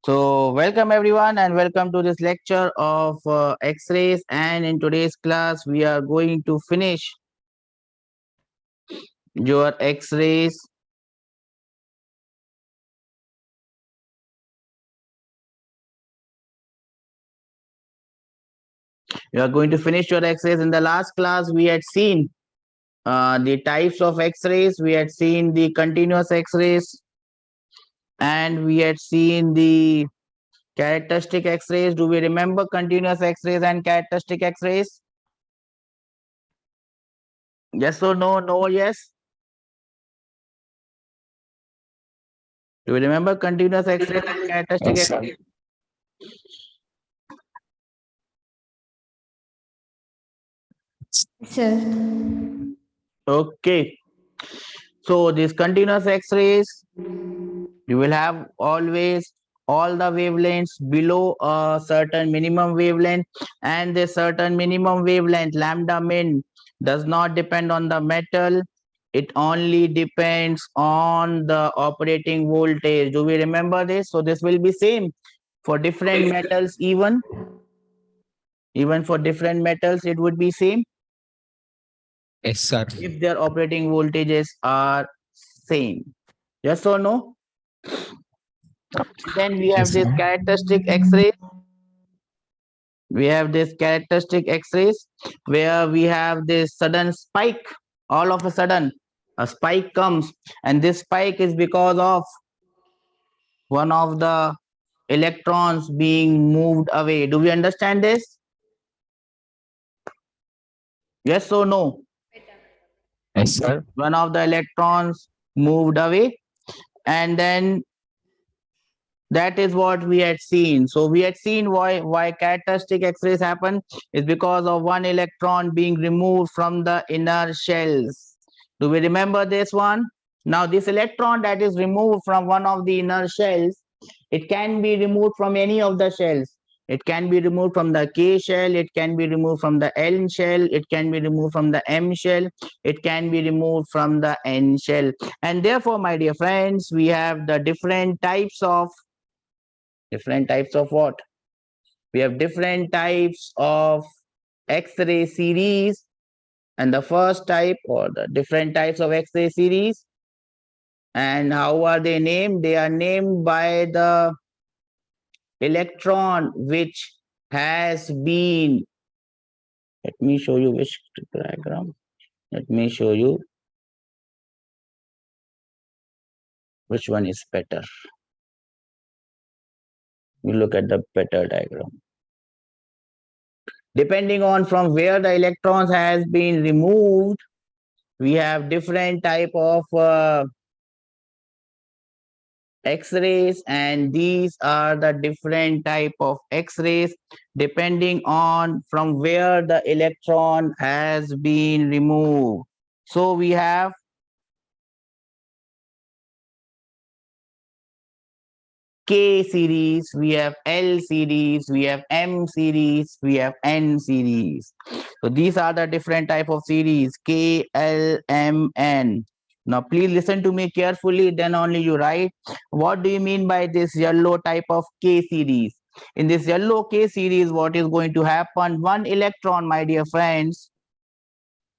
So, welcome everyone and welcome to this lecture of X-rays. And in today's class, we are going to finish your X-rays. We are going to finish your X-rays. In the last class, we had seen the types of X-rays. We had seen the continuous X-rays, and we had seen the characteristic X-rays. Do we remember continuous X-rays and characteristic X-rays? Yes or no? No or yes? Do you remember continuous X-rays and characteristic Yes, X-rays? sir. Sir, Okay. So these continuous X-rays, you will have always all the wavelengths below a certain minimum wavelength, and the certain minimum wavelength lambda min does not depend on the metal. It only depends on the operating voltage. Do we remember this? So this will be same for different metals, even for different metals it would be same Yes, sir. if their operating voltages are same. Yes or no? Then we have Yes, this sir. characteristic X-ray. We have this characteristic X-rays where we have this sudden spike. All of a sudden, a spike comes, and this spike is because of one of the electrons being moved away. Do we understand this? Yes or no? Yes, sir. One of the electrons moved away, and then that is what we had seen. So we had seen why characteristic X-rays happen is because of one electron being removed from the inner shells. Do we remember this one? Now this electron that is removed from one of the inner shells, it can be removed from any of the shells. It can be removed from the K shell, it can be removed from the L shell, it can be removed from the M shell, it can be removed from the N shell. And therefore, my dear friends, we have the different types of what? We have different types of X-ray series, and the first type or the different types of X-ray series. And how are they named? They are named by the electron which has been, let me show you which diagram. Let me show you which one is better. You look at the better diagram. Depending on from where the electrons has been removed, we have different type of X-rays, and these are the different type of X-rays depending on from where the electron has been removed. So we have K series, we have L series, we have M series, we have N series. So these are the different type of series K, L, M, N. Now please listen to me carefully, then only you write. What do you mean by this yellow type of K series? In this yellow K series, what is going to happen? One electron, my dear friends,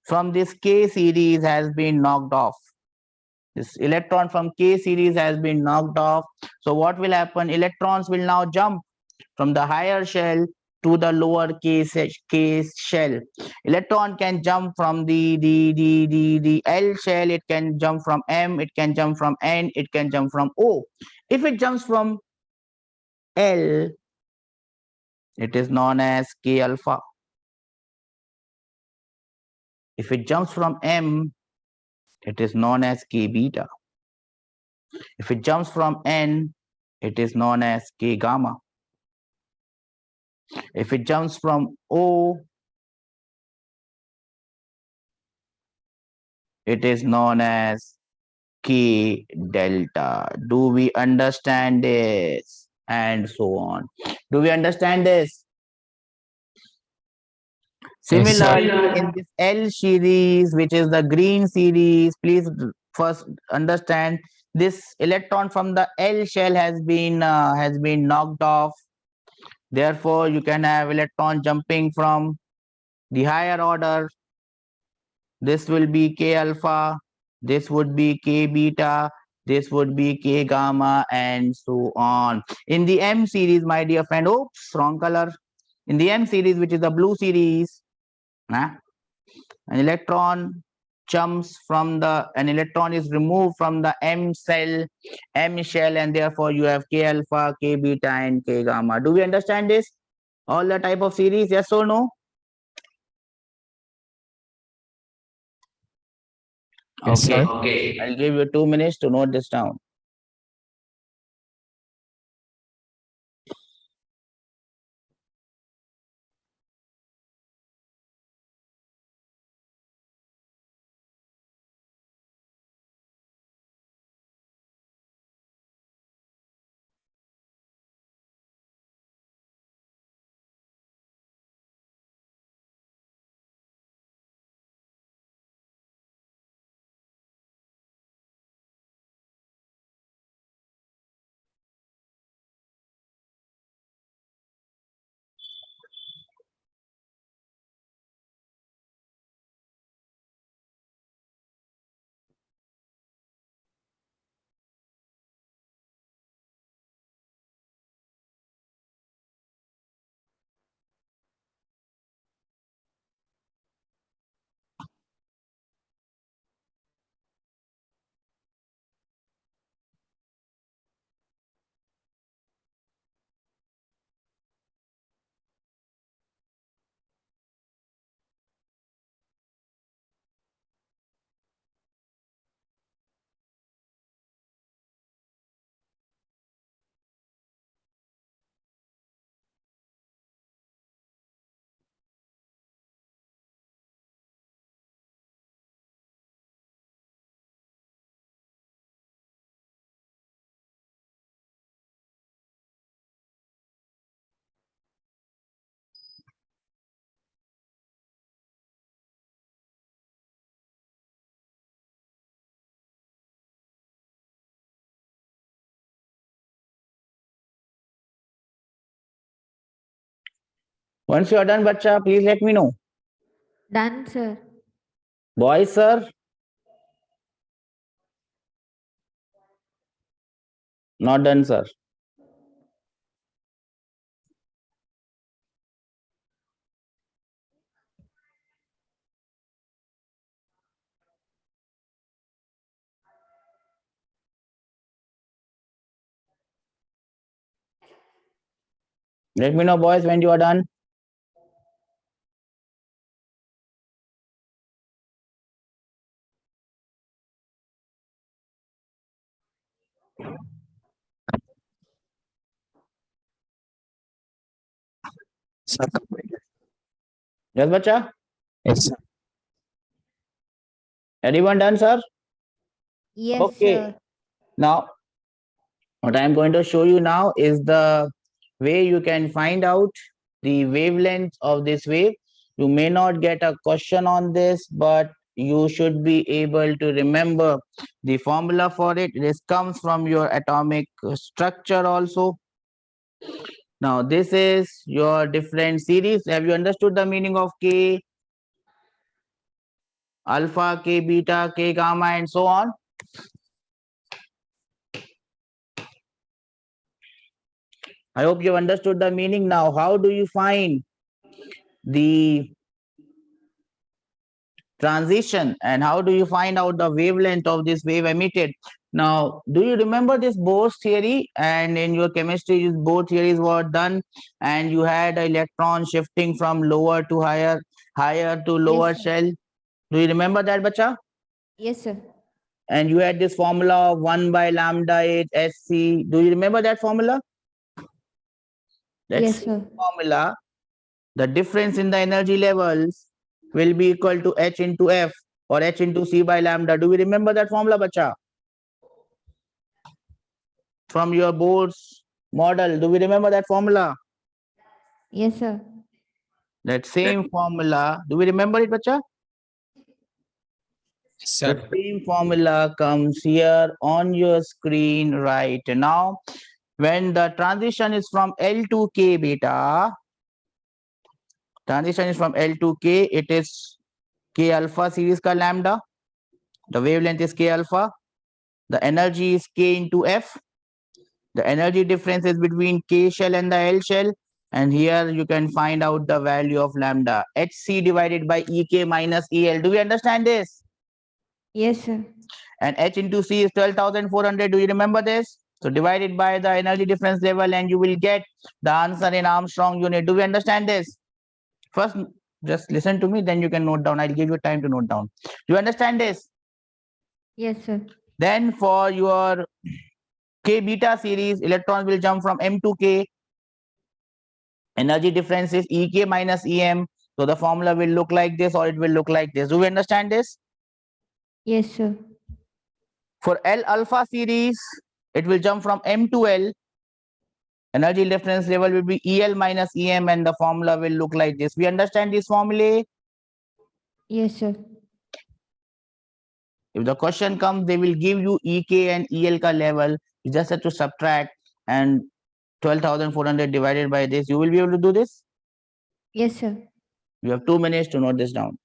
from this K series has been knocked off. This electron from K series has been knocked off. So what will happen? Electrons will now jump from the higher shell to the lower K shell. Electron can jump from the L shell, it can jump from M, it can jump from N, it can jump from O. If it jumps from L, it is known as K alpha. If it jumps from M, it is known as K beta. If it jumps from N, it is known as K gamma. If it jumps from O, it is known as K delta. Do we understand this? And so on. Do we understand this? Yes, sir. Similarly, in this L series, which is the green series, please first understand this electron from the L shell has been knocked off. Therefore, you can have electron jumping from the higher order. This will be K alpha, this would be K beta, this would be K gamma, and so on. In the M series, my dear friend, oops, wrong color. In the M series, which is the blue series, an electron an electron is removed from the M shell, and therefore you have K alpha, K beta, and K gamma. Do we understand this? All the type of series, yes or no? Yes, Okay, sir. okay. I'll give you 2 minutes to note this down. Once you are done, bacha, please let me know. Done, sir. Boys, sir? Not done, sir. Let me know, boys, when you are done. Sir. Yes, bacha? Yes, sir. Anyone done, sir? Yes, Okay. sir. Now, what I am going to show you now is the way you can find out the wavelength of this wave. You may not get a question on this, but you should be able to remember the formula for it. This comes from your atomic structure also. Now, this is your different series. Have you understood the meaning of K alpha, K beta, K gamma, and so on? I hope you've understood the meaning now. How do you find the transition and how do you find out the wavelength of this wave emitted? Now, do you remember this Bohr's theory? And in your chemistry, this Bohr theories were done, and you had electron shifting from lower to higher, higher to lower Yes, sir. shell. Do you remember that, bacha? Yes, sir. And you had this formula of 1 by lambda 8 SC. Do you remember that formula? That Yes, same sir. formula, the difference in the energy levels will be equal to H into F or H into C by lambda. Do we remember that formula, bacha? From your Bohr's model, do we remember that formula? Yes, sir. That same formula, do we remember it, bacha? Yes, The sir. same formula comes here on your screen right now. When the transition is from L to K beta, transition is from L to K, it is K alpha series ka lambda. The wavelength is K alpha. The energy is K into F. The energy difference is between K shell and the L shell. And here you can find out the value of lambda. HC divided by EK minus EL. Do we understand this? Yes, sir. And H into C is 12,400. Do you remember this? So divided by the energy difference level and you will get the answer in Armstrong unit. Do we understand this? First, just listen to me, then you can note down. I'll give you time to note down. Do you understand this? Yes, sir. Then for your K beta series, electrons will jump from M to K. Energy difference is EK minus EM. So the formula will look like this or it will look like this. Do we understand this? Yes, sir. For L alpha series, it will jump from M to L. Energy difference level will be EL minus EM and the formula will look like this. We understand this formula? Yes, sir. If the question comes, they will give you EK and EL ka level. You just have to subtract and 12,400 divided by this. You will be able to do this? Yes, sir. You have 2 minutes to note this down.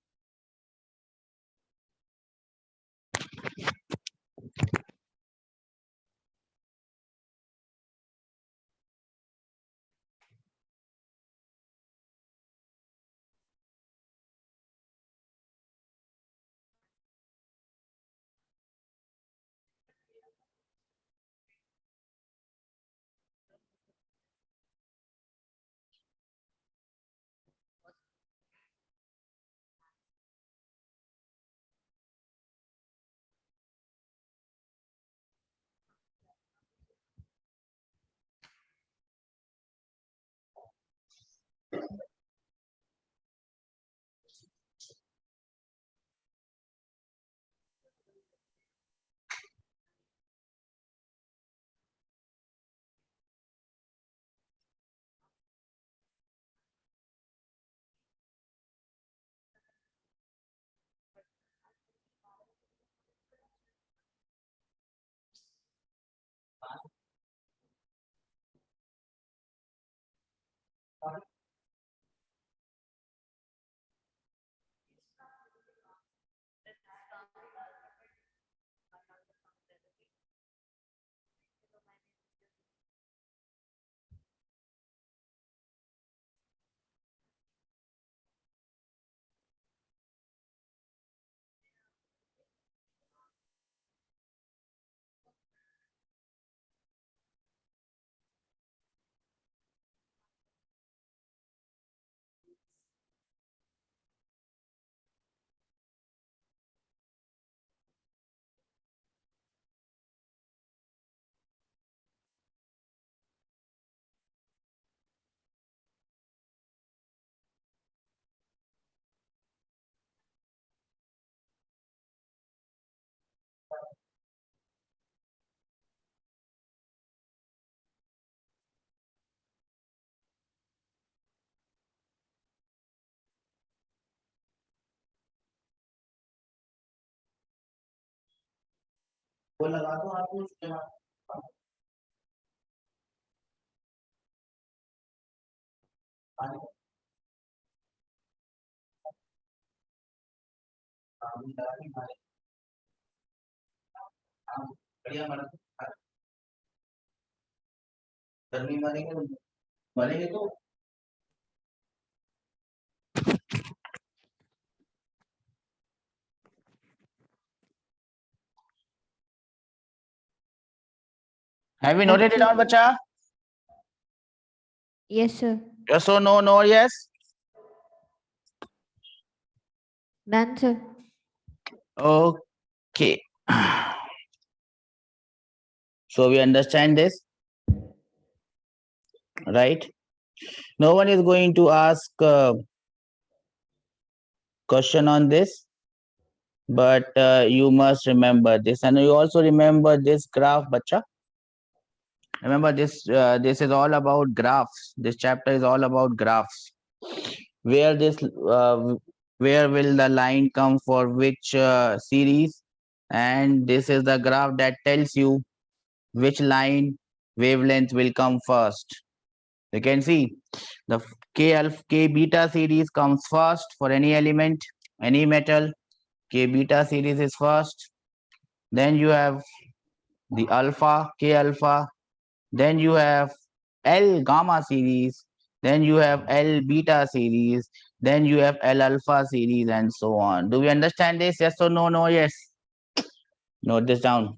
Have we noted it down, bacha? Yes, sir. Yes or no, no or yes? Done, sir. Okay. So we understand this, right? No one is going to ask question on this, but you must remember this, and you also remember this graph, bacha. Remember this. This is all about graphs. This chapter is all about graphs, where this where will the line come for which series, and this is the graph that tells you which line wavelength will come first. You can see the K alpha K beta series comes first for any element, any metal. K beta series is first. Then you have the alpha, K alpha. Then you have L gamma series. Then you have L beta series. Then you have L alpha series, and so on. Do we understand this? Yes or no? No, yes. Note this down.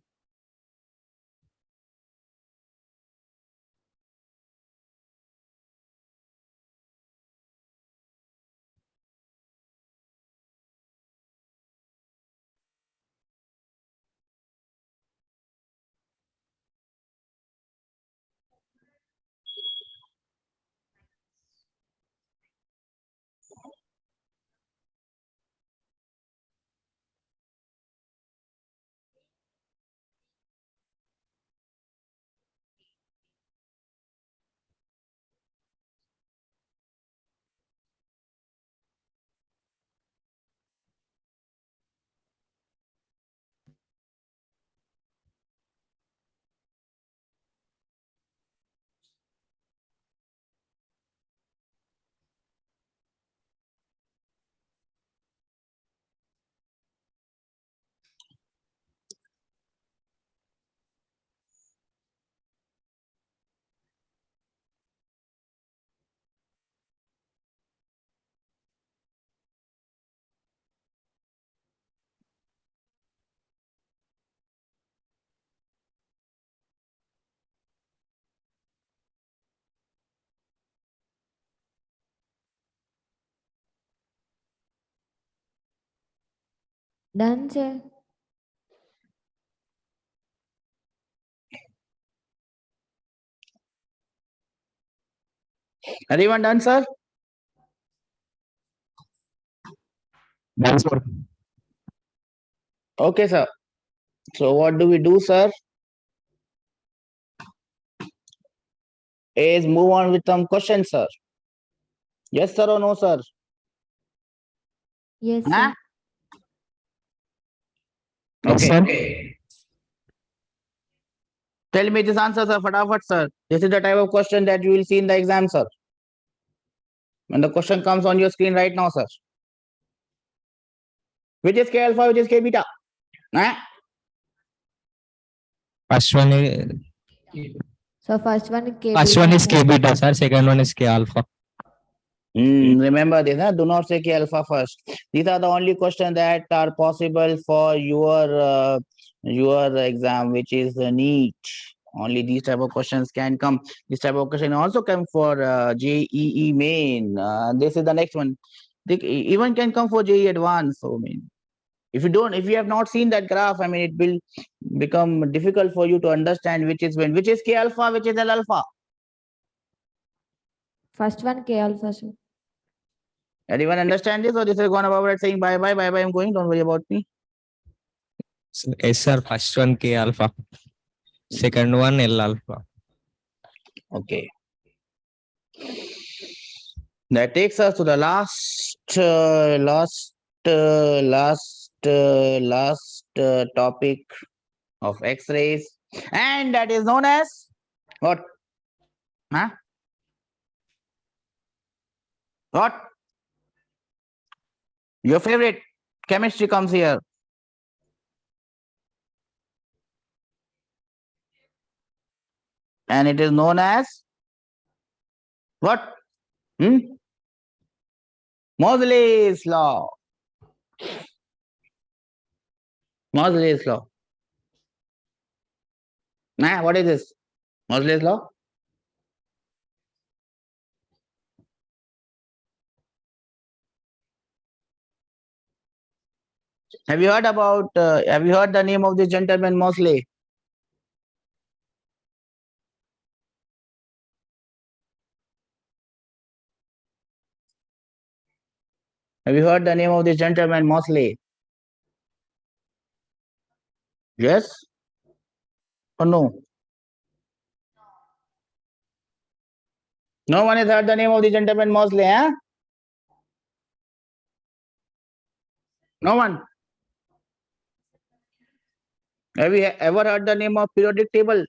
Done, sir. Everyone done, sir? Done, sir. Okay, sir. So what do we do, sir? Is move on with some questions, sir. Yes, sir, or no, sir? Yes, Huh? sir. Yes, Okay. sir. Tell me this answer, sir. Fatafat, sir. This is the type of question that you will see in the exam, sir. When the question comes on your screen right now, sir. Which is K alpha, which is K beta? Huh? First one is So first one is K first beta, one is sir. K beta, sir. Second one is K alpha. Remember this, huh? Do not say K alpha first. These are the only questions that are possible for your exam, which is NEET. Only these type of questions can come. This type of question also come for JEE Main. This is the next one. They even can come for JEE Advanced. So I mean, if you have not seen that graph, I mean, it will become difficult for you to understand which is when, which is K alpha, which is L alpha. First one K alpha, sir. Anyone understand this, or this is gone about saying bye bye bye bye? I'm going. Don't worry about me. Yes, sir. First one K alpha. Second one L alpha. Okay. That takes us to the last topic of X-rays, and that is known as what? Huh? What? Your favorite chemistry comes here, and it is known as what? Hmm? Moseley's law. Moseley's law. Nah, what is this? Moseley's law? Have you heard about? Have you heard the name of this gentleman, Moseley? Have you heard the name of this gentleman, Moseley? Yes or no? No one has heard the name of the gentleman Moseley, huh? No one. Have you ever heard the name of periodic table?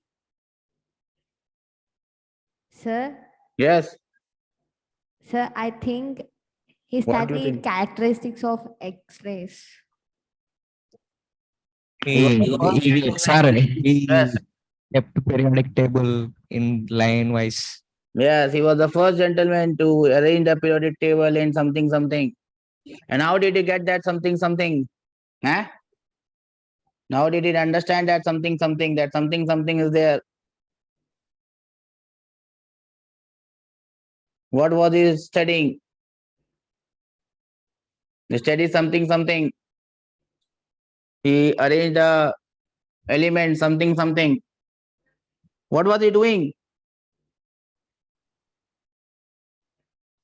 Sir, Yes. sir, I think he What do you studied think? characteristics of X-rays. Sir, Yes. he kept periodic table in line wise. Yes, he was the first gentleman to arrange the periodic table in something something. And how did he get that something something? Huh? How did he understand that something something is there? What was he studying? He studied something something. He arranged the element something something. What was he doing?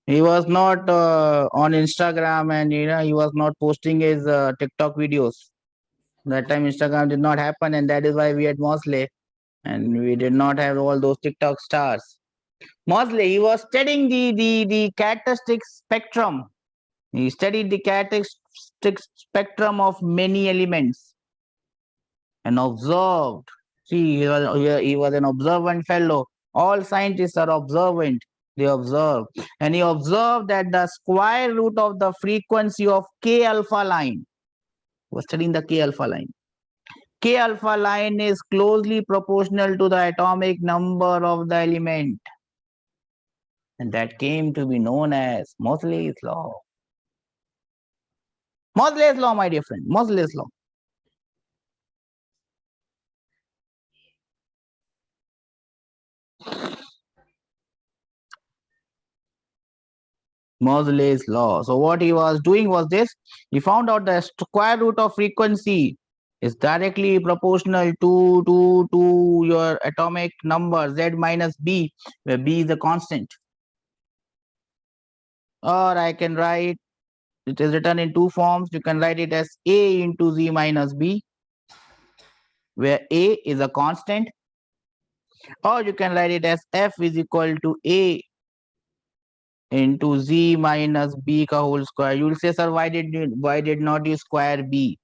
He was not on Instagram, and he was not posting his TikTok videos. That time Instagram did not happen, and that is why we had Moseley, and we did not have all those TikTok stars. Moseley, he was studying the characteristic spectrum. He studied the characteristic spectrum of many elements and observed. See, he was an observant fellow. All scientists are observant. They observe. And he observed that the square root of the frequency of K alpha line, he was studying the K alpha line. K alpha line is closely proportional to the atomic number of the element. And that came to be known as Moseley's law. Moseley's law, my dear friend. Moseley's law. Moseley's law. So what he was doing was this. He found out the square root of frequency is directly proportional to your atomic number Z minus B, where B is a constant. Or I can write, it is written in two forms. You can write it as A into Z minus B, where A is a constant. Or you can write it as F is equal to A into Z minus B ka whole square. You will say, sir, why did not you square B?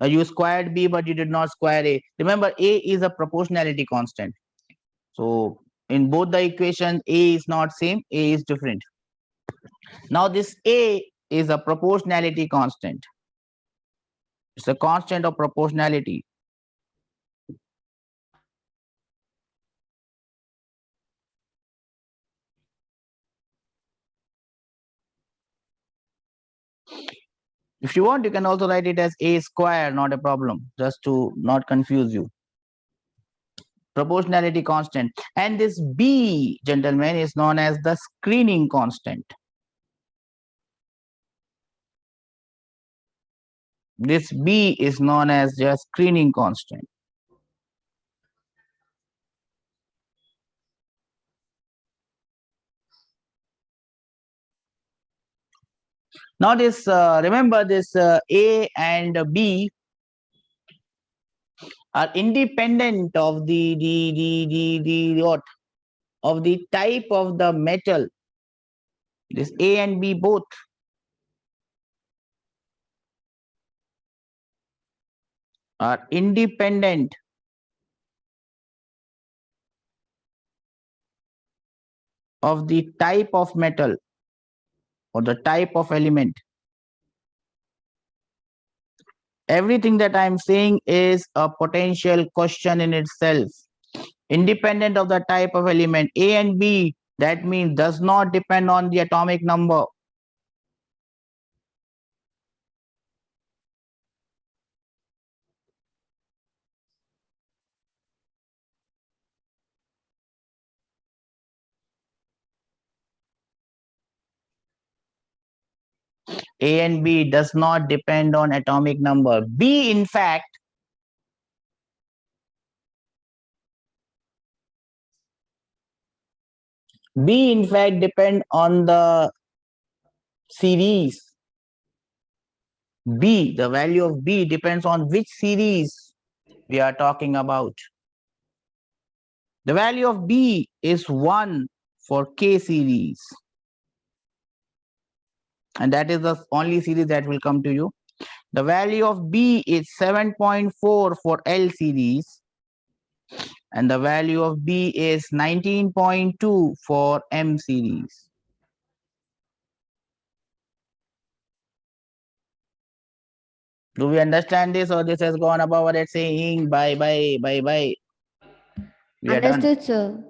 You squared B, but you did not square A. Remember, A is a proportionality constant. So in both the equations, A is not same, A is different. Now this A is a proportionality constant. It's a constant of proportionality. If you want, you can also write it as A square, not a problem, just to not confuse you. Proportionality constant. And this B, gentlemen, is known as the screening constant. This B is known as just screening constant. Now this, remember this A and B are independent of the what? Of the type of the metal. This A and B both are independent of the type of metal or the type of element. Everything that I'm saying is a potential question in itself. Independent of the type of element. A and B, that means does not depend on the atomic number. A and B does not depend on atomic number. B, in fact, depend on the series. B, the value of B depends on which series we are talking about. The value of B is 1 for K series. And that is the only series that will come to you. The value of B is 7.4 for L series, and the value of B is 19.2 for M series. Do we understand this, or this has gone above what it's saying? Bye. We are done. Understood, sir.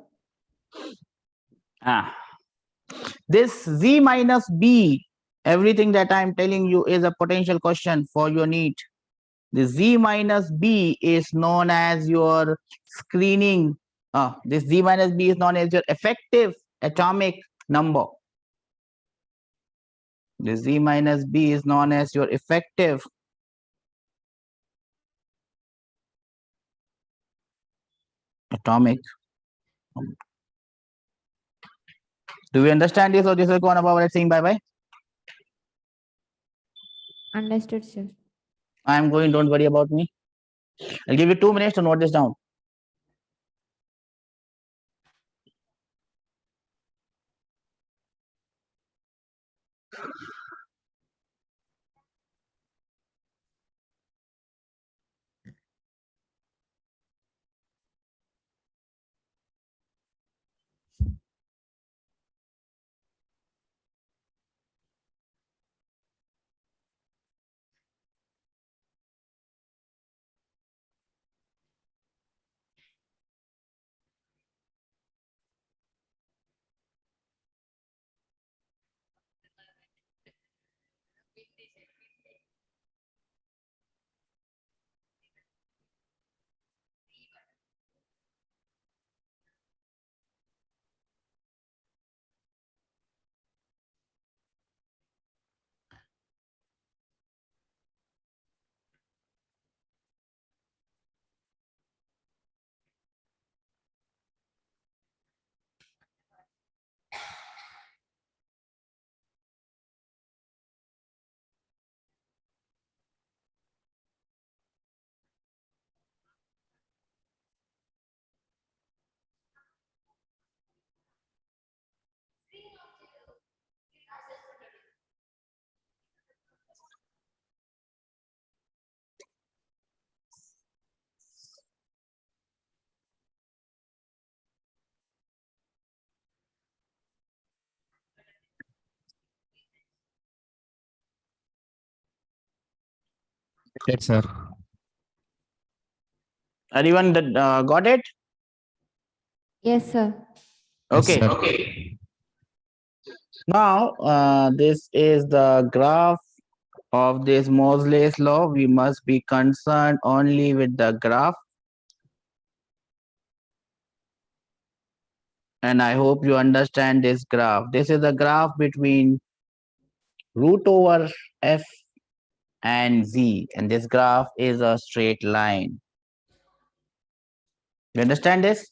This Z minus B, everything that I'm telling you is a potential question for your NEET. The Z minus B is known as your screening. This Z minus B is known as your effective atomic number. The Z minus B is known as your effective atomic number. Do we understand this, or this is gone about what I'm saying? Bye. Understood, sir. I'm going, don't worry about me. I'll give you 2 minutes to note this down. Yes, sir. Anyone that got it? Yes, sir. Yes, Okay. sir. Now, this is the graph of this Moseley's law. We must be concerned only with the graph. And I hope you understand this graph. This is the graph between root over f and z. And this graph is a straight line. You understand this?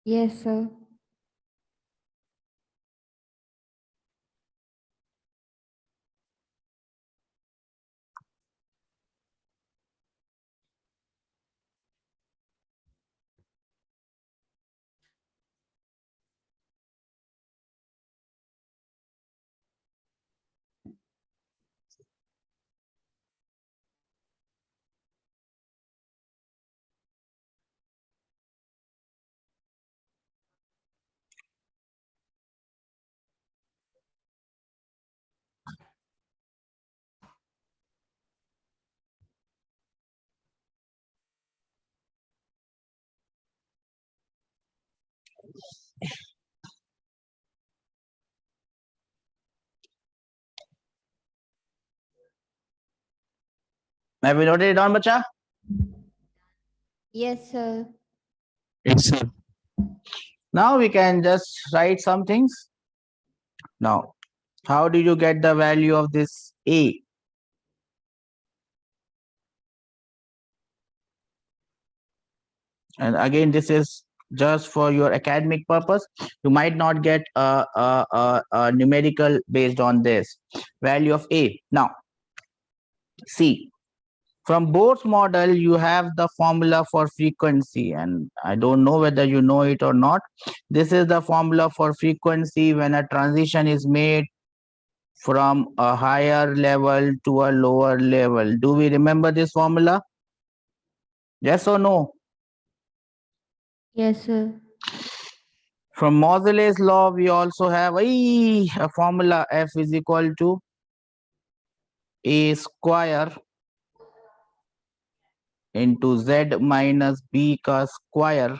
Yes, sir. Have you noted it down, bacha? Yes, sir. Yes, sir. Now we can just write some things. Now, how do you get the value of this a? And again, this is just for your academic purpose. You might not get a numerical based on this value of a. Now, see, from Bohr's model, you have the formula for frequency, and I don't know whether you know it or not. This is the formula for frequency when a transition is made from a higher level to a lower level. Do we remember this formula? Yes or no? Yes, sir. From Moseley's law, we also have a formula F is equal to A square into Z minus B ka square.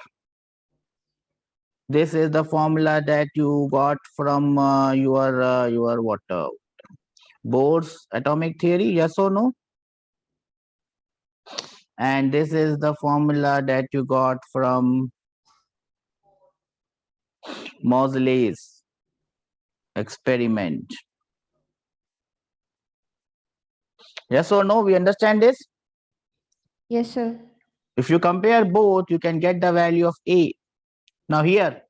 This is the formula that you got from your what Bohr's atomic theory. Yes or no? And this is the formula that you got from Moseley's experiment. Yes or no? We understand this? Yes, sir. If you compare both, you can get the value of A. Now here,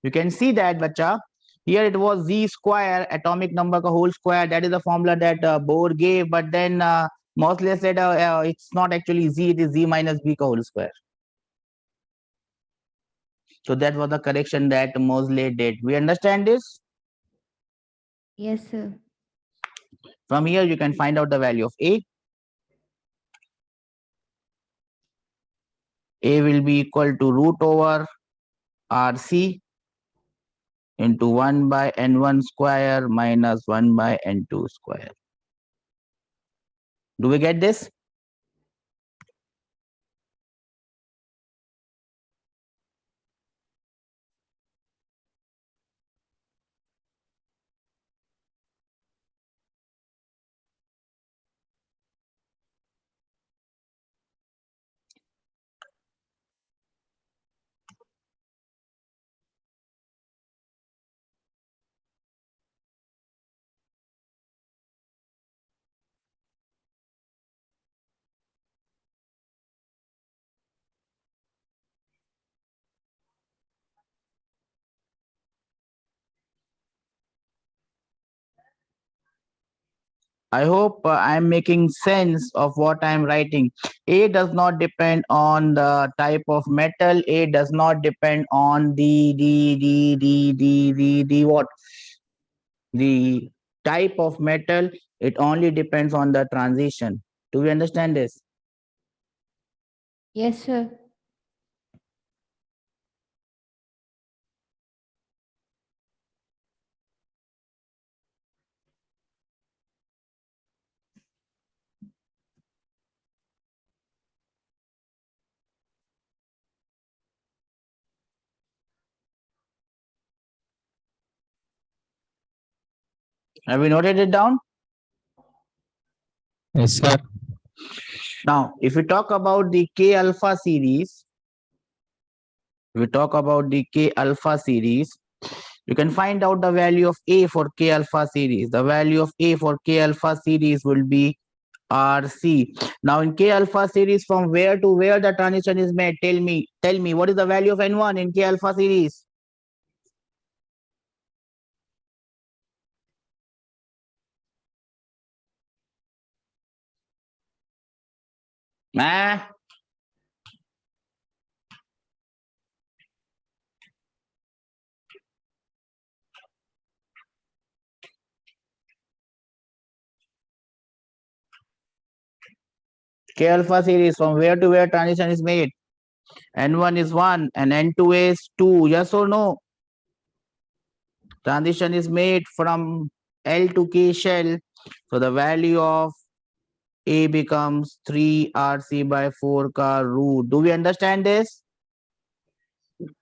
you can see that, bacha. Here it was Z square, atomic number ka whole square. That is the formula that Bohr gave. But then Moseley said it's not actually Z, it is Z minus B ka whole square. So that was the correction that Moseley did. We understand this? Yes, sir. From here, you can find out the value of A. A will be equal to root over RC into 1 by N1 square minus 1 by N2 square. Do we get this? I hope I'm making sense of what I'm writing. A does not depend on the type of metal. A does not depend on the what? The type of metal. It only depends on the transition. Do we understand this? Yes, sir. Have we noted it down? Yes, sir. Now, if we talk about the K alpha series, you can find out the value of A for K alpha series. The value of A for K alpha series will be RC. Now in K alpha series, from where to where the transition is made? Tell me what is the value of N1 in K alpha series? Ah, K alpha series, from where to where transition is made? N1 is 1 and N2 is 2. Yes or no? Transition is made from L to K shell. So the value of A becomes 3 RC by 4 ka root. Do we understand this?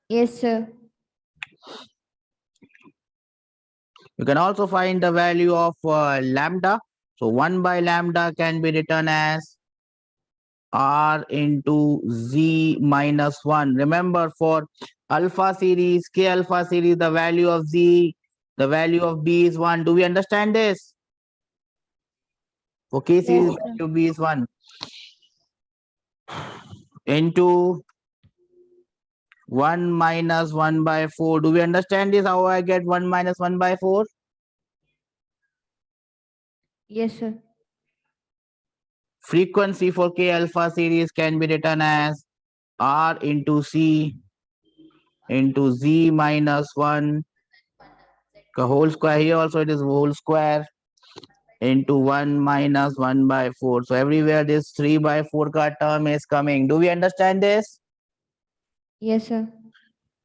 Yes, sir. You can also find the value of lambda. So 1 by lambda can be written as R into Z minus 1. Remember, for alpha series, K alpha series, the value of Z, the value of B is 1. Do we understand this? For K series, Yes, sir. value of B is 1. Into 1 minus 1 by 4. Do we understand this? How I get 1 minus 1 by 4? Yes, sir. Frequency for K alpha series can be written as R into C into Z minus 1 the whole square. Here also it is whole square into 1 minus 1 by 4. So everywhere this 3 by 4 ka term is coming. Do we understand this? Yes, sir.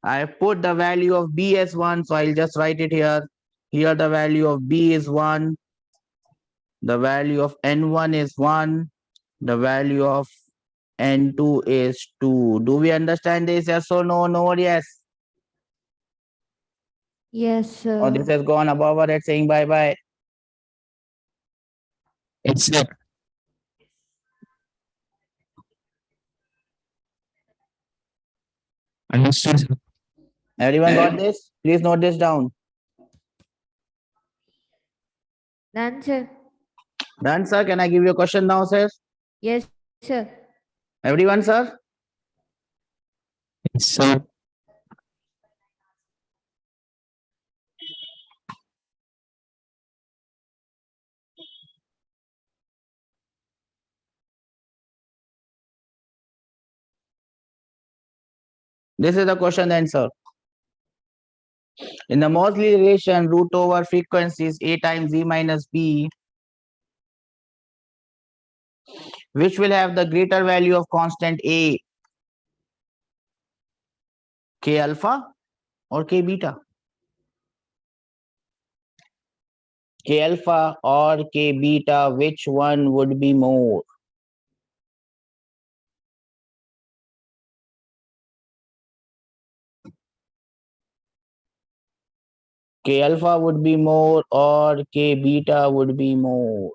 I put the value of b as 1, so I'll just write it here. Here the value of b is 1. The value of n1 is 1. The value of n2 is 2. Do we understand this? Yes or no? No or yes? Yes, Or this sir. has gone above our head saying bye-bye. Yes, sir. Understood, sir. Everyone got this? Please note this down. Done, sir. Done, sir. Can I give you a question now, sir? Yes, sir. Everyone, sir? Yes, sir. This is the question answer. In the Moseley relation, root over frequency is a times e minus b, which will have the greater value of constant a, k alpha or k beta? K alpha or k beta, which one would be more? K alpha would be more or k beta would be more?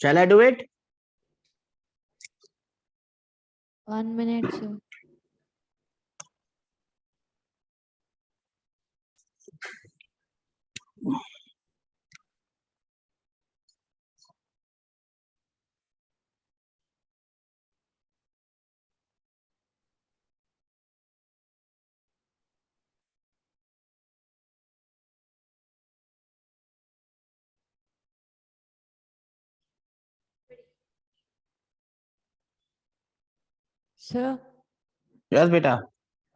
Shall I do it? 1 minute, sir. Sir, Yes, beta.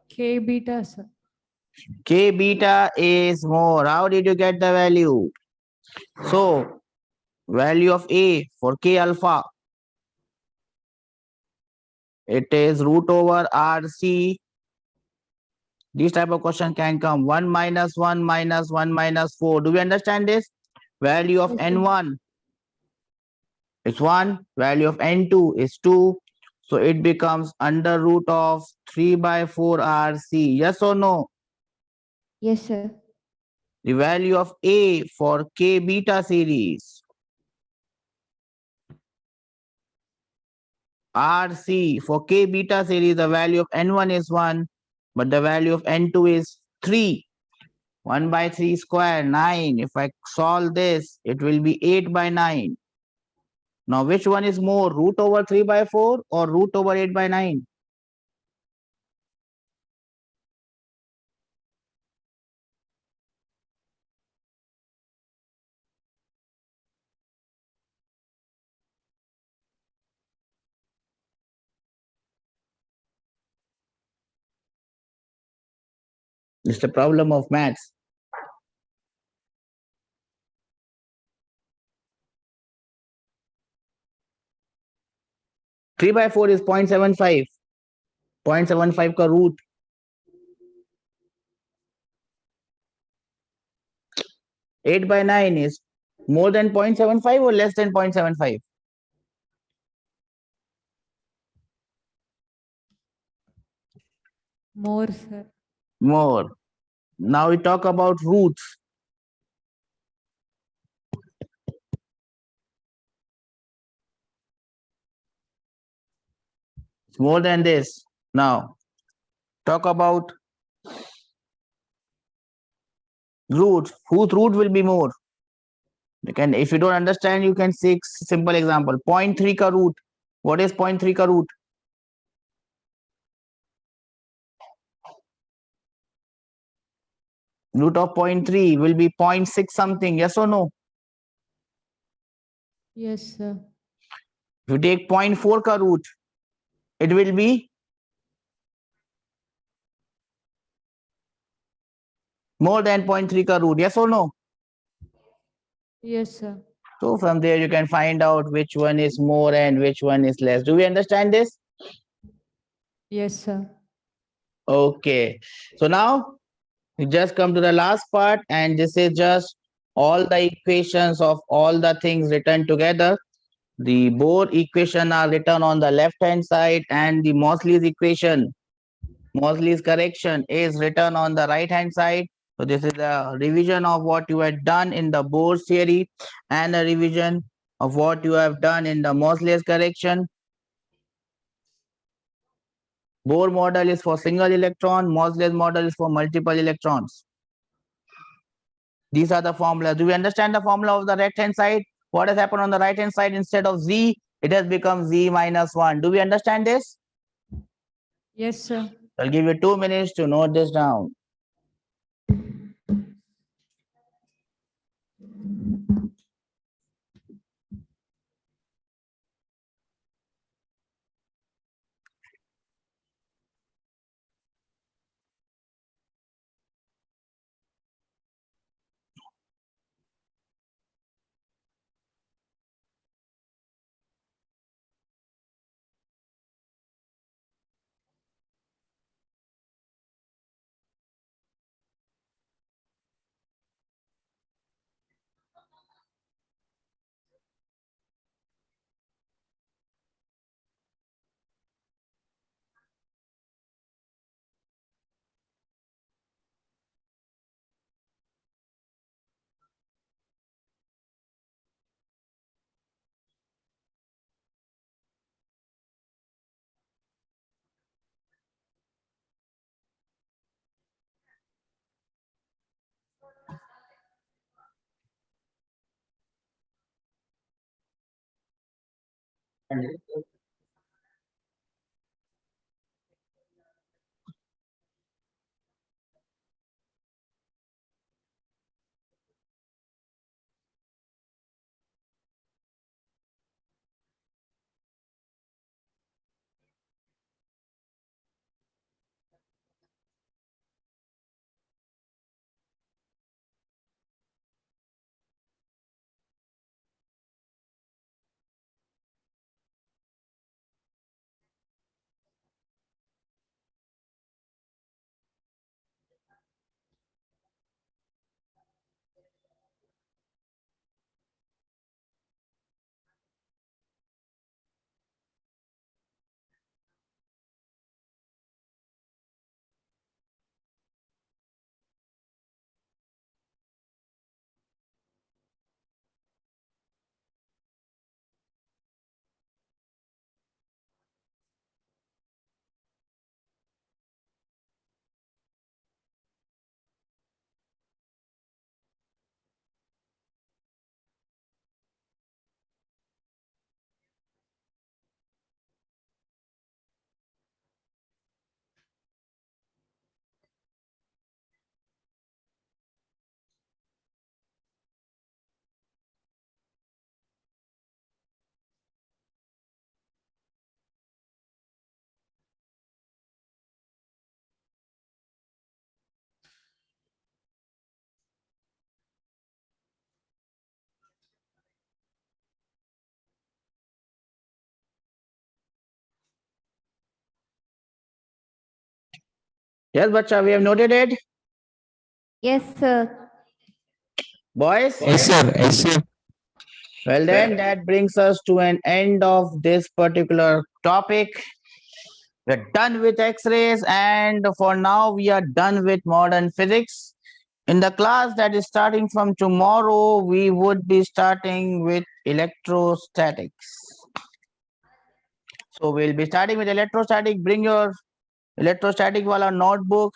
K beta, sir. K beta is more. How did you get the value? So, value of A for K alpha, it is root over RC. This type of question can come 1 minus 1 minus 1 minus 4. Do we understand this? Value of Yes, sir. N1 is 1. Value of N2 is 2. So it becomes under root of 3 by 4 RC. Yes or no? Yes, sir. The value of A for K beta series, RC for K beta series, the value of N1 is 1, but the value of N2 is 3. 1 by 3 square, 9. If I solve this, it will be 8 by 9. Now, which one is more, root over 3 by 4 or root over 8 by 9? It's the problem of maths. 3 by 4 is 0.75. 0.75 ka root. 8 by 9 is more than 0.75 or less than 0.75? More, sir. More. Now we talk about roots. It's more than this. Now talk about roots. Whose root will be more? You can, if you don't understand, you can say simple example. 0.3 ka root. What is 0.3 ka root? Root of 0.3 will be 0.6 something. Yes or no? Yes, sir. If you take 0.4 ka root, it will be more than 0.3 ka root. Yes or no? Yes, sir. So from there you can find out which one is more and which one is less. Do we understand this? Yes, sir. Okay. So now we just come to the last part, and this is just all the equations of all the things written together. The Bohr equation are written on the left hand side, and the Moseley's equation, Moseley's correction, is written on the right hand side. So this is a revision of what you had done in the Bohr's theory and a revision of what you have done in the Moseley's correction. Bohr model is for single electron, Moseley's model is for multiple electrons. These are the formulas. Do we understand the formula of the right hand side? What has happened on the right hand side? Instead of Z, it has become Z minus 1. Do we understand this? Yes, sir. I'll give you 2 minutes to note this down. Yes, bacha, we have noted it. Yes, sir. Boys? Yes, sir. Yes, sir. Well then, that brings us to an end of this particular topic. We're done with X-rays, and for now we are done with modern physics. In the class that is starting from tomorrow, we would be starting with electrostatics. So we'll be starting with electrostatic. Bring your electrostatic wala notebook.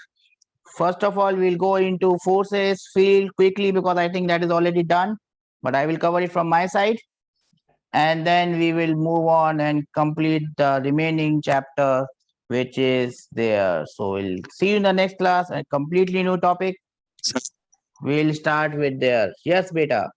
First of all, we'll go into forces, field quickly because I think that is already done, but I will cover it from my side. And then we will move on and complete the remaining chapter, which is there. So we'll see you in the next class, a completely new topic. We'll start with there. Yes, beta.